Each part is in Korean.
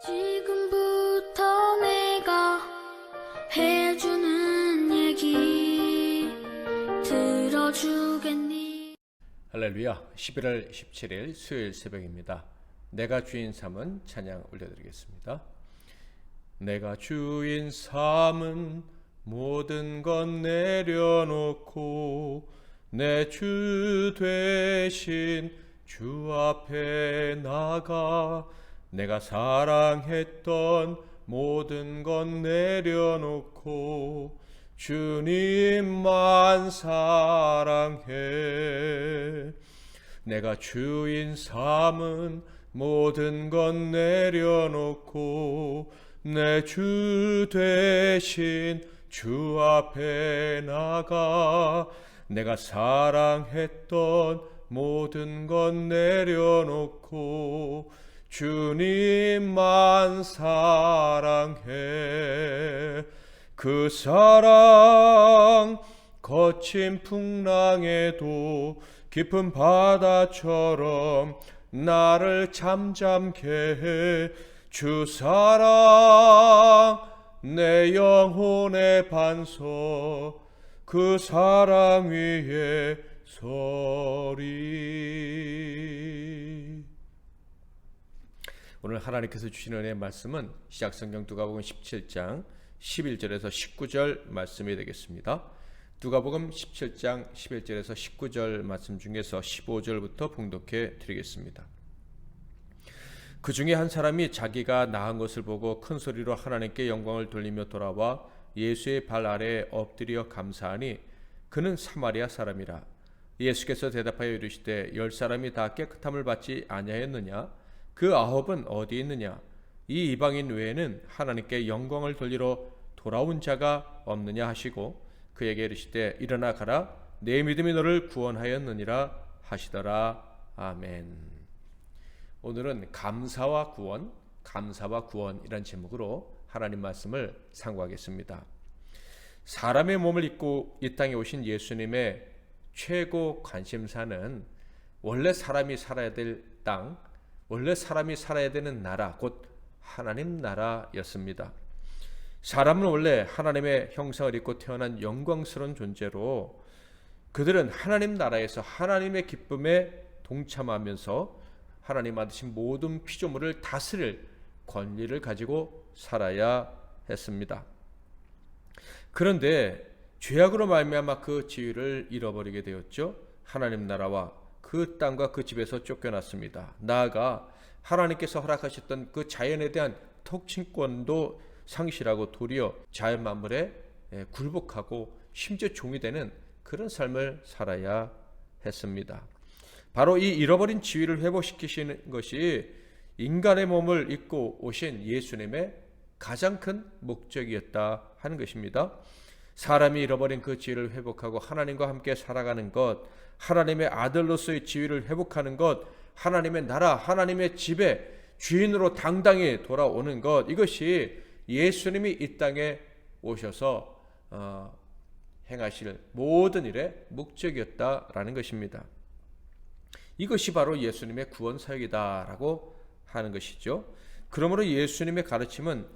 지금부터 내가 해주는 얘기 들어주겠니? 할렐루야. 11월 17일 수요일 새벽입니다. 내가 주인 삼은 찬양 올려드리겠습니다. 내가 주인 삼은 모든 것 내려놓고 내 주 되신 주 앞에 나가 내가 사랑했던 모든 것 내려놓고 주님만 사랑해. 내가 주인 삼은 모든 것 내려놓고 내 주 되신 주 앞에 나가 내가 사랑했던 모든 것 내려놓고 주님만 사랑해. 그 사랑 거친 풍랑에도 깊은 바다처럼 나를 잠잠케 해. 주 사랑 내 영혼의 반석 그 사랑 위에 서리. 오늘 하나님께서 주신 은혜의 말씀은 시작성경 누가복음 17장 11절에서 19절 말씀이 되겠습니다. 누가복음 17장 11절에서 19절 말씀 중에서 15절부터 봉독해 드리겠습니다. 그 중에 한 사람이 자기가 나은 것을 보고 큰 소리로 하나님께 영광을 돌리며 돌아와 예수의 발 아래에 엎드려 감사하니 그는 사마리아 사람이라. 예수께서 대답하여 이르시되 10사람이 다 깨끗함을 받지 아니하였느냐? 그 9은 어디 있느냐? 이 이방인 외에는 하나님께 영광을 돌리러 돌아온 자가 없느냐 하시고 그에게 이르시되 일어나 가라 내 믿음이 너를 구원하였느니라 하시더라. 아멘. 오늘은 감사와 구원이란 제목으로 하나님 말씀을 상고하겠습니다. 사람의 몸을 입고 이 땅에 오신 예수님의 최고 관심사는 원래 사람이 살아야 될 땅, 원래 사람이 살아야 되는 나라, 곧 하나님 나라였습니다. 사람은 원래 하나님의 형상을 입고 태어난 영광스러운 존재로 그들은 하나님 나라에서 하나님의 기쁨에 동참하면서 하나님 받으신 모든 피조물을 다스릴 권리를 가지고 살아야 했습니다. 그런데 죄악으로 말미암아 그 지위를 잃어버리게 되었죠. 하나님 나라와 그 땅과 그 집에서 쫓겨났습니다. 나아가 하나님께서 허락하셨던 그 자연에 대한 통치권도 상실하고 도리어 자연 만물에 굴복하고 심지어 종이 되는 그런 삶을 살아야 했습니다. 바로 이 잃어버린 지위를 회복시키시는 것이 인간의 몸을 입고 오신 예수님의 가장 큰 목적이었다 하는 것입니다. 사람이 잃어버린 그 지위를 회복하고 하나님과 함께 살아가는 것, 하나님의 아들로서의 지위를 회복하는 것, 하나님의 나라, 하나님의 집에 주인으로 당당히 돌아오는 것, 이것이 예수님이 이 땅에 오셔서 행하실 모든 일의 목적이었다라는 것입니다. 이것이 바로 예수님의 구원 사역이다라고 하는 것이죠. 그러므로 예수님의 가르침은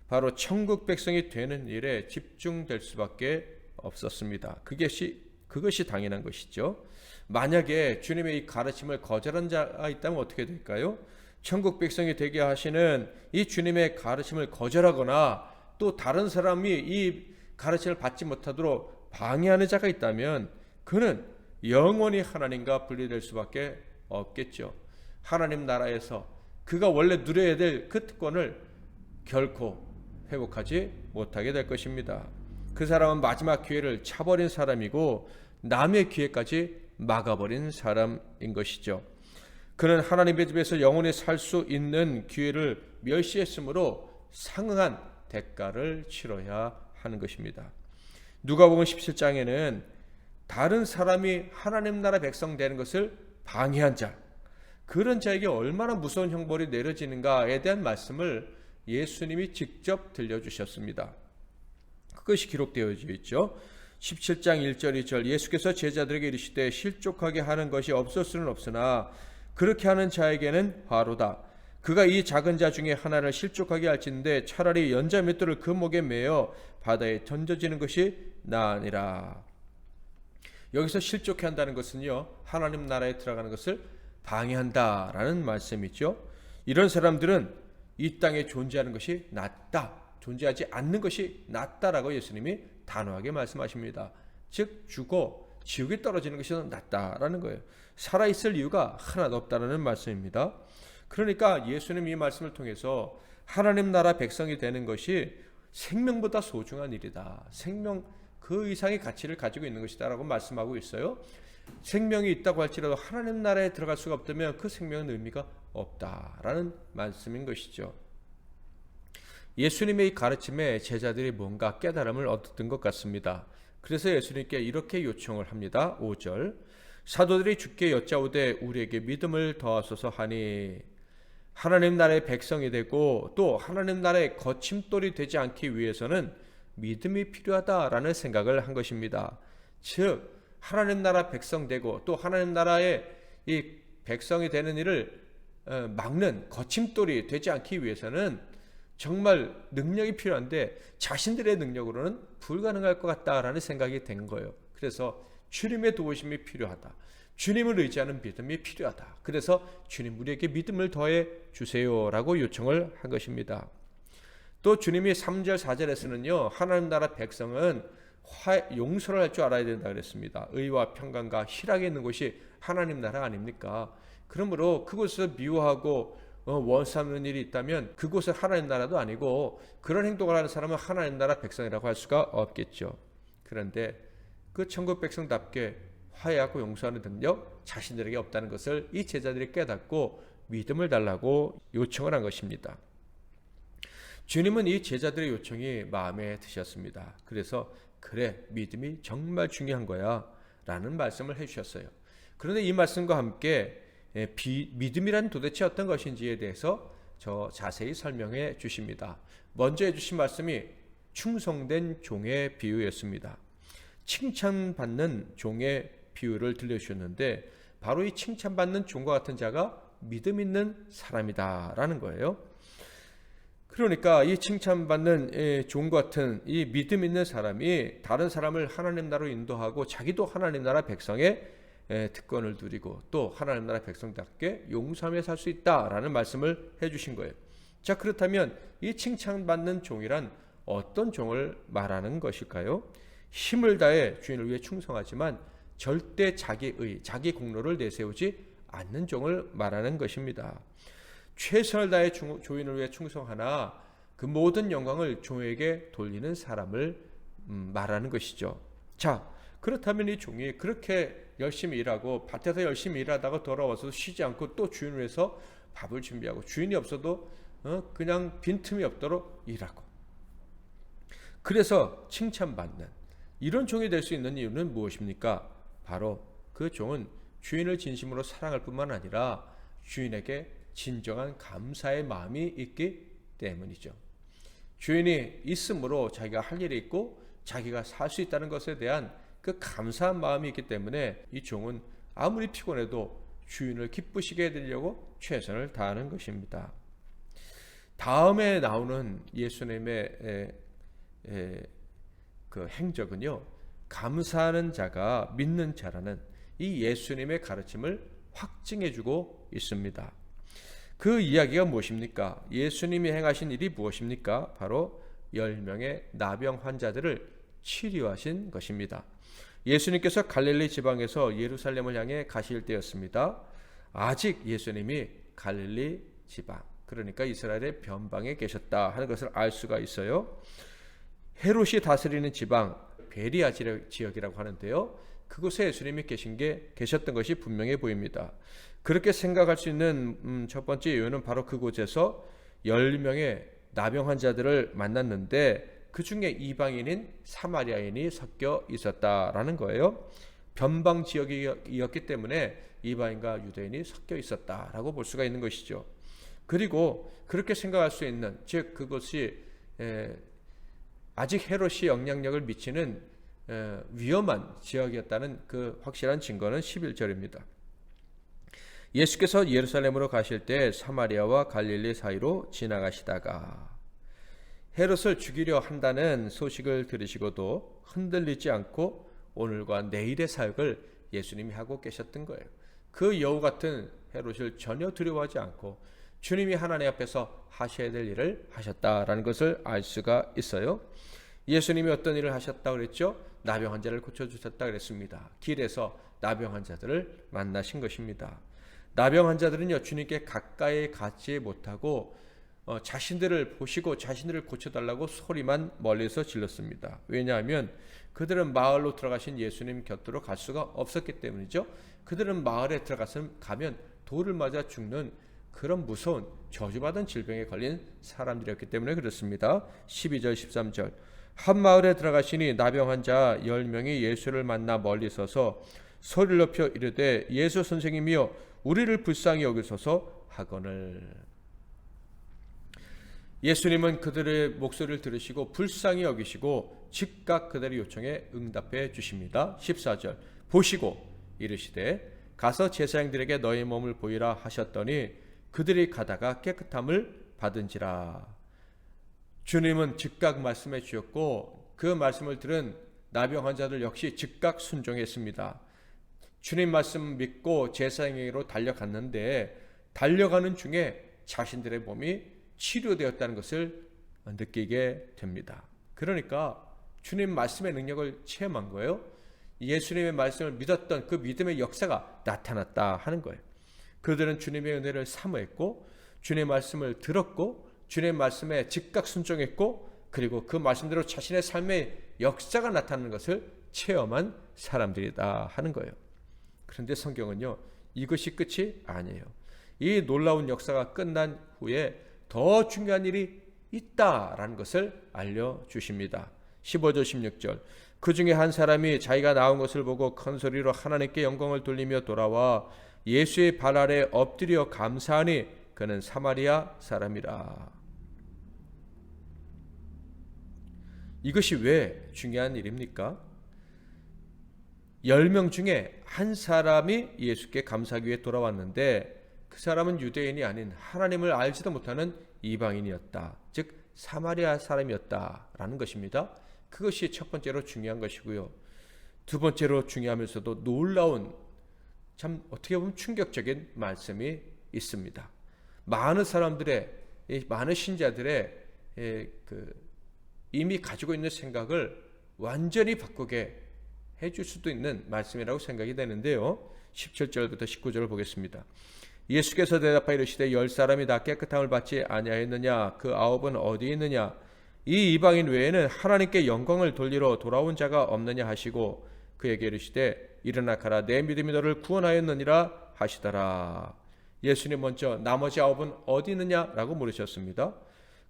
바로 천국 백성이 되는 일에 집중될 수밖에 없었습니다. 그것이 당연한 것이죠. 만약에 주님의 이 가르침을 거절한 자가 있다면 어떻게 될까요? 천국 백성이 되게 하시는 이 주님의 가르침을 거절하거나 또 다른 사람이 이 가르침을 받지 못하도록 방해하는 자가 있다면 그는 영원히 하나님과 분리될 수밖에 없겠죠. 하나님 나라에서 그가 원래 누려야 될 그 특권을 결코 회복하지 못하게 될 것입니다. 그 사람은 마지막 기회를 차버린 사람이고 남의 기회까지 막아버린 사람인 것이죠. 그는 하나님의 집에서 영원히 살 수 있는 기회를 멸시했으므로 상응한 대가를 치러야 하는 것입니다. 누가복음 17장에는 다른 사람이 하나님 나라 백성 되는 것을 방해한 자, 그런 자에게 얼마나 무서운 형벌이 내려지는가에 대한 말씀을 예수님이 직접 들려주셨습니다. 그것이 기록되어 있죠. 17장 1절 2절 예수께서 제자들에게 이르시되 실족하게 하는 것이 없을 수는 없으나 그렇게 하는 자에게는 화로다. 그가 이 작은 자 중에 하나를 실족하게 할진대 차라리 연자 맷돌을 그 목에 매어 바다에 던져지는 것이 나으니라. 여기서 실족해 한다는 것은요, 하나님 나라에 들어가는 것을 방해한다라는 말씀이죠. 이런 사람들은 이 땅에 존재하는 것이 낫다, 존재하지 않는 것이 낫다라고 예수님이 단호하게 말씀하십니다. 즉 죽어 지옥에 떨어지는 것이 낫다라는 거예요. 살아있을 이유가 하나도 없다라는 말씀입니다. 그러니까 예수님 이 말씀을 통해서 하나님 나라 백성이 되는 것이 생명보다 소중한 일이다, 생명 그 이상의 가치를 가지고 있는 것이다 라고 말씀하고 있어요. 생명이 있다고 할지라도 하나님 나라에 들어갈 수가 없다면 그 생명은 의미가 없다라는 말씀인 것이죠. 예수님의 이 가르침에 제자들이 뭔가 깨달음을 얻었던 것 같습니다. 그래서 예수님께 이렇게 요청을 합니다. 5절, 사도들이 주께 여짜오되 우리에게 믿음을 더하소서 하니, 하나님 나라의 백성이 되고 또 하나님 나라의 거침돌이 되지 않기 위해서는 믿음이 필요하다라는 생각을 한 것입니다. 즉 하나님 나라 백성 되고 또 하나님 나라의 이 백성이 되는 일을 막는 거침돌이 되지 않기 위해서는 정말 능력이 필요한데 자신들의 능력으로는 불가능할 것 같다라는 생각이 된 거예요. 그래서 주님의 도우심이 필요하다, 주님을 의지하는 믿음이 필요하다. 그래서 주님 우리에게 믿음을 더해 주세요라고 요청을 한 것입니다. 또 주님이 3절 4절에서는요, 하나님 나라 백성은 용서를 할 줄 알아야 된다 그랬습니다. 의와 평강과 희락이 있는 곳이 하나님 나라 아닙니까? 그러므로 그곳에서 미워하고 원수하는 일이 있다면 그곳은 하나님 나라도 아니고 그런 행동을 하는 사람은 하나님 나라 백성이라고 할 수가 없겠죠. 그런데 그 천국 백성답게 화해하고 용서하는 능력 자신들에게 없다는 것을 이 제자들이 깨닫고 믿음을 달라고 요청을 한 것입니다. 주님은 이 제자들의 요청이 마음에 드셨습니다. 그래서 그래, 믿음이 정말 중요한 거야 라는 말씀을 해주셨어요. 그런데 이 말씀과 함께 믿음이란 도대체 어떤 것인지에 대해서 자세히 설명해 주십니다. 먼저 해주신 말씀이 충성된 종의 비유였습니다. 칭찬받는 종의 비유를 들려주셨는데 바로 이 칭찬받는 종과 같은 자가 믿음 있는 사람이다 라는 거예요. 그러니까 이 칭찬받는 종 같은 이 믿음 있는 사람이 다른 사람을 하나님 나라로 인도하고 자기도 하나님 나라 백성의 특권을 누리고 또 하나님 나라 백성답게 용서하며 살 수 있다라는 말씀을 해주신 거예요. 자, 그렇다면 이 칭찬받는 종이란 어떤 종을 말하는 것일까요? 힘을 다해 주인을 위해 충성하지만 절대 자기의, 자기 공로를 내세우지 않는 종을 말하는 것입니다. 최선을 다해 주인을 위해 충성하나 그 모든 영광을 종에게 돌리는 사람을 말하는 것이죠. 자, 그렇다면 이 종이 그렇게 열심히 일하고 밭에서 열심히 일하다가 돌아와서 쉬지 않고 또 주인을 위해서 밥을 준비하고 주인이 없어도 그냥 빈틈이 없도록 일하고, 그래서 칭찬받는 이런 종이 될 수 있는 이유는 무엇입니까? 바로 그 종은 주인을 진심으로 사랑할 뿐만 아니라 주인에게 진정한 감사의 마음이 있기 때문이죠. 주인이 있으므로 자기가 할 일이 있고 자기가 살 수 있다는 것에 대한 그 감사한 마음이 있기 때문에 이 종은 아무리 피곤해도 주인을 기쁘시게 해드리려고 최선을 다하는 것입니다. 다음에 나오는 예수님의 그 행적은요, 감사하는 자가 믿는 자라는 이 예수님의 가르침을 확증해주고 있습니다. 그 이야기가 무엇입니까? 예수님이 행하신 일이 무엇입니까? 바로 10명의 나병 환자들을 치료하신 것입니다. 예수님께서 갈릴리 지방에서 예루살렘을 향해 가실 때였습니다. 아직 예수님이 갈릴리 지방, 그러니까 이스라엘의 변방에 계셨다 하는 것을 알 수가 있어요. 헤롯이 다스리는 지방 베리아 지역이라고 하는데요, 그곳에 예수님이 계셨던 것이 분명해 보입니다. 그렇게 생각할 수 있는 첫 번째 이유는 바로 그곳에서 10명의 나병 환자들을 만났는데 그 중에 이방인인 사마리아인이 섞여 있었다라는 거예요. 변방 지역이었기 때문에 이방인과 유대인이 섞여 있었다라고 볼 수가 있는 것이죠. 그리고 그렇게 생각할 수 있는, 즉 그것이 아직 헤롯이 영향력을 미치는 위험한 지역이었다는 그 확실한 증거는 11절입니다. 예수께서 예루살렘으로 가실 때 사마리아와 갈릴리 사이로 지나가시다가 헤롯을 죽이려 한다는 소식을 들으시고도 흔들리지 않고 오늘과 내일의 사역을 예수님이 하고 계셨던 거예요. 그 여우 같은 헤롯을 전혀 두려워하지 않고 주님이 하나님 앞에서 하셔야 될 일을 하셨다라는 것을 알 수가 있어요. 예수님이 어떤 일을 하셨다 그랬죠? 나병 환자를 고쳐주셨다 그랬습니다. 길에서 나병 환자들을 만나신 것입니다. 나병 환자들은요, 주님께 가까이 가지 못하고 자신들을 보시고 자신들을 고쳐달라고 소리만 멀리서 질렀습니다. 왜냐하면 그들은 마을로 들어가신 예수님 곁으로 갈 수가 없었기 때문이죠. 그들은 마을에 가면 돌을 맞아 죽는 그런 무서운 저주받은 질병에 걸린 사람들이었기 때문에 그렇습니다. 12절 13절 한 마을에 들어가시니 나병 환자 10명이 예수를 만나 멀리 서서 소리를 높여 이르되 예수 선생님이여 우리를 불쌍히 여기소서 하거늘. 예수님은 그들의 목소리를 들으시고 불쌍히 여기시고 즉각 그들의 요청에 응답해 주십니다. 14절 보시고 이르시되 가서 제사장들에게 너희 몸을 보이라 하셨더니 그들이 가다가 깨끗함을 받은지라. 주님은 즉각 말씀해 주셨고 그 말씀을 들은 나병 환자들 역시 즉각 순종했습니다. 주님 말씀 믿고 제사장에게로 달려갔는데 달려가는 중에 자신들의 몸이 치료되었다는 것을 느끼게 됩니다. 그러니까 주님 말씀의 능력을 체험한 거예요. 예수님의 말씀을 믿었던 그 믿음의 역사가 나타났다 하는 거예요. 그들은 주님의 은혜를 사모했고 주님의 말씀을 들었고 주님의 말씀에 즉각 순종했고 그리고 그 말씀대로 자신의 삶의 역사가 나타나는 것을 체험한 사람들이다 하는 거예요. 그런데 성경은요, 이것이 끝이 아니에요. 이 놀라운 역사가 끝난 후에 더 중요한 일이 있다라는 것을 알려주십니다. 15절 16절 그 중에 한 사람이 자기가 나온 것을 보고 큰 소리로 하나님께 영광을 돌리며 돌아와 예수의 발 아래 엎드려 감사하니 그는 사마리아 사람이라. 이것이 왜 중요한 일입니까? 10명 중에 한 사람이 예수께 감사하기 위해 돌아왔는데 그 사람은 유대인이 아닌 하나님을 알지도 못하는 이방인이었다. 즉 사마리아 사람이었다라는 것입니다. 그것이 첫 번째로 중요한 것이고요. 두 번째로 중요하면서도 놀라운, 참 어떻게 보면 충격적인 말씀이 있습니다. 많은 사람들의, 많은 신자들의 이미 가지고 있는 생각을 완전히 바꾸게 해줄 수도 있는 말씀이라고 생각이 되는데요. 17절부터 19절을 보겠습니다. 예수께서 대답하여 이르시되 10사람이 다 깨끗함을 받지 아니하였느냐? 그 9은 어디 있느냐? 이 이방인 외에는 하나님께 영광을 돌리러 돌아온 자가 없느냐 하시고 그에게 이르시되 일어나 가라 내 믿음이 너를 구원하였느니라 하시더라. 예수님 먼저 나머지 9은 어디 있느냐라고 물으셨습니다.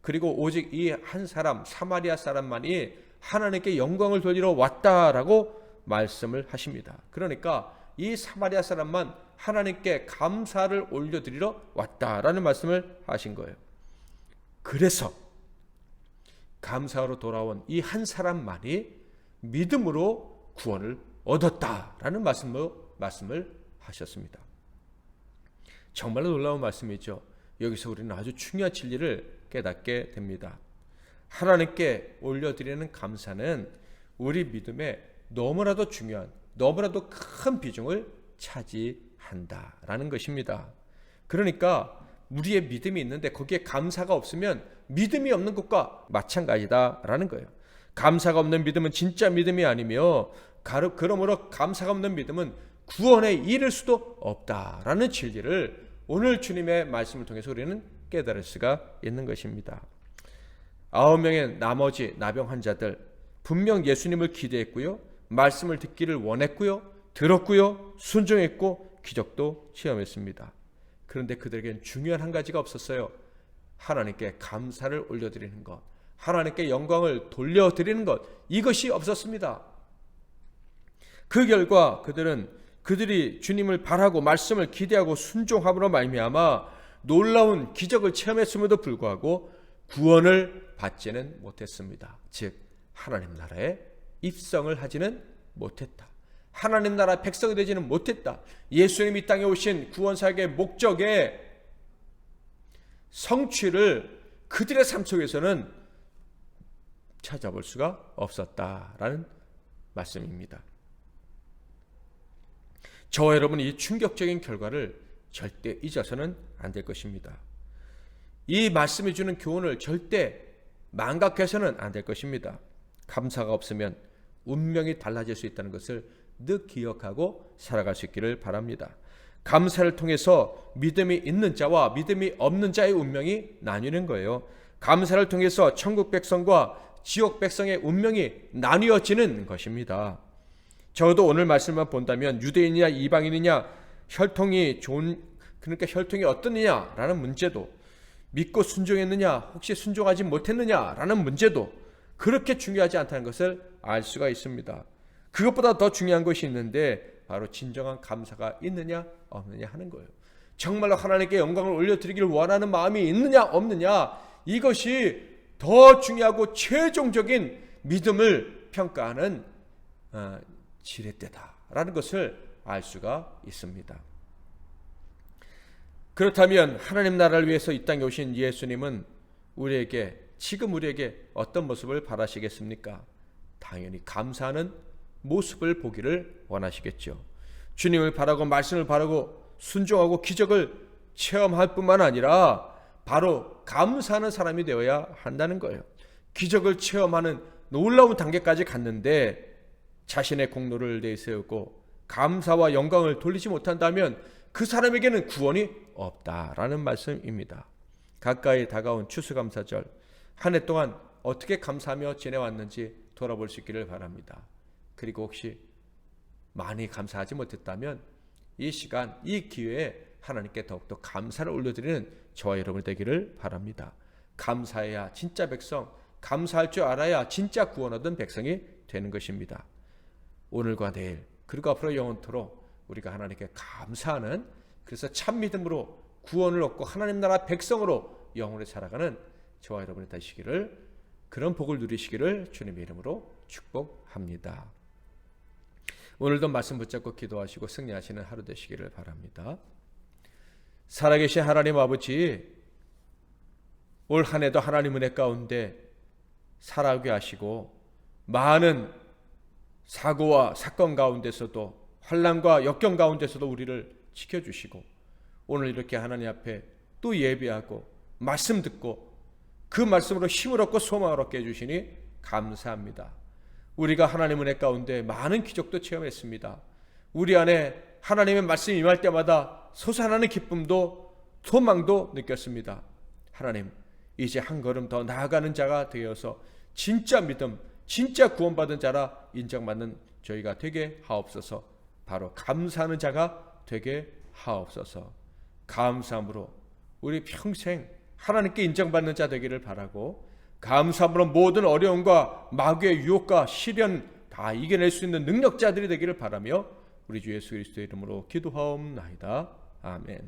그리고 오직 이 한 사람 사마리아 사람만이 하나님께 영광을 돌리러 왔다라고 말씀을 하십니다. 그러니까 이 사마리아 사람만 하나님께 감사를 올려드리러 왔다라는 말씀을 하신 거예요. 그래서 감사로 돌아온 이 한 사람만이 믿음으로 구원을 얻었다라는 말씀을 하셨습니다. 정말로 놀라운 말씀이죠. 여기서 우리는 아주 중요한 진리를 깨닫게 됩니다. 하나님께 올려드리는 감사는 우리 믿음에 너무나도 중요한, 너무나도 큰 비중을 차지한다라는 것입니다. 그러니까 우리의 믿음이 있는데 거기에 감사가 없으면 믿음이 없는 것과 마찬가지다라는 거예요. 감사가 없는 믿음은 진짜 믿음이 아니며 그러므로 감사가 없는 믿음은 구원에 이를 수도 없다라는 진리를 오늘 주님의 말씀을 통해서 우리는 깨달을 수가 있는 것입니다. 9명의 나머지 나병 환자들 분명 예수님을 기대했고요. 말씀을 듣기를 원했고요. 들었고요. 순종했고 기적도 체험했습니다. 그런데 그들에겐 중요한 한 가지가 없었어요. 하나님께 감사를 올려드리는 것, 하나님께 영광을 돌려드리는 것, 이것이 없었습니다. 그 결과 그들이 주님을 바라고 말씀을 기대하고 순종함으로 말미암아 놀라운 기적을 체험했음에도 불구하고 구원을 받지는 못했습니다. 즉 하나님 나라에 입성을 하지는 못했다. 하나님 나라 백성이 되지는 못했다. 예수님이 이 땅에 오신 구원사역의 목적의 성취를 그들의 삶 속에서는 찾아볼 수가 없었다라는 말씀입니다. 저와 여러분이 이 충격적인 결과를 절대 잊어서는 안 될 것입니다. 이 말씀이 주는 교훈을 절대 망각해서는 안 될 것입니다. 감사가 없으면 운명이 달라질 수 있다는 것을 늘 기억하고 살아갈 수 있기를 바랍니다. 감사를 통해서 믿음이 있는 자와 믿음이 없는 자의 운명이 나뉘는 거예요. 감사를 통해서 천국 백성과 지옥 백성의 운명이 나뉘어지는 것입니다. 적어도 오늘 말씀만 본다면 유대인이냐 이방인이냐 혈통이 그러니까 혈통이 어떠느냐라는 문제도, 믿고 순종했느냐 혹시 순종하지 못했느냐라는 문제도 그렇게 중요하지 않다는 것을 알 수가 있습니다. 그것보다 더 중요한 것이 있는데 바로 진정한 감사가 있느냐 없느냐 하는 거예요. 정말로 하나님께 영광을 올려드리기를 원하는 마음이 있느냐 없느냐, 이것이 더 중요하고 최종적인 믿음을 평가하는 지렛대다라는 것을 알 수가 있습니다. 그렇다면 하나님 나라를 위해서 이 땅에 오신 예수님은 지금 우리에게 어떤 모습을 바라시겠습니까? 당연히 감사하는 모습을 보기를 원하시겠죠. 주님을 바라고 말씀을 바라고 순종하고 기적을 체험할 뿐만 아니라 바로 감사하는 사람이 되어야 한다는 거예요. 기적을 체험하는 놀라운 단계까지 갔는데 자신의 공로를 내세우고 감사와 영광을 돌리지 못한다면 그 사람에게는 구원이 없다라는 말씀입니다. 가까이 다가온 추수감사절, 한 해 동안 어떻게 감사하며 지내왔는지 돌아볼 수 있기를 바랍니다. 그리고 혹시 많이 감사하지 못했다면 이 시간, 이 기회에 하나님께 더욱더 감사를 올려드리는 저와 여러분 되기를 바랍니다. 감사해야 진짜 백성, 감사할 줄 알아야 진짜 구원 얻은 백성이 되는 것입니다. 오늘과 내일 그리고 앞으로 영원토록 우리가 하나님께 감사하는, 그래서 참 믿음으로 구원을 얻고 하나님 나라 백성으로 영원히 살아가는 저와 여러분이 되시기를, 그런 복을 누리시기를 주님의 이름으로 축복합니다. 오늘도 말씀 붙잡고 기도하시고 승리하시는 하루 되시기를 바랍니다. 살아계신 하나님 아버지, 올 한 해도 하나님 은혜 가운데 살아오게 하시고 많은 사고와 사건 가운데서도 환난과 역경 가운데서도 우리를 지켜주시고 오늘 이렇게 하나님 앞에 또 예배하고 말씀 듣고 그 말씀으로 힘을 얻고 소망을 얻게 해주시니 감사합니다. 우리가 하나님 은혜 가운데 많은 기적도 체험했습니다. 우리 안에 하나님의 말씀이 임할 때마다 솟아나는 기쁨도 소망도 느꼈습니다. 하나님, 이제 한 걸음 더 나아가는 자가 되어서 진짜 믿음, 진짜 구원받은 자라 인정받는 저희가 되게 하옵소서. 바로 감사하는 자가 되게 하옵소서. 감사함으로 우리 평생 하나님께 인정받는 자 되기를 바라고, 감사함으로 모든 어려움과 마귀의 유혹과 시련 다 이겨낼 수 있는 능력자들이 되기를 바라며 우리 주 예수 그리스도의 이름으로 기도하옵나이다. 아멘.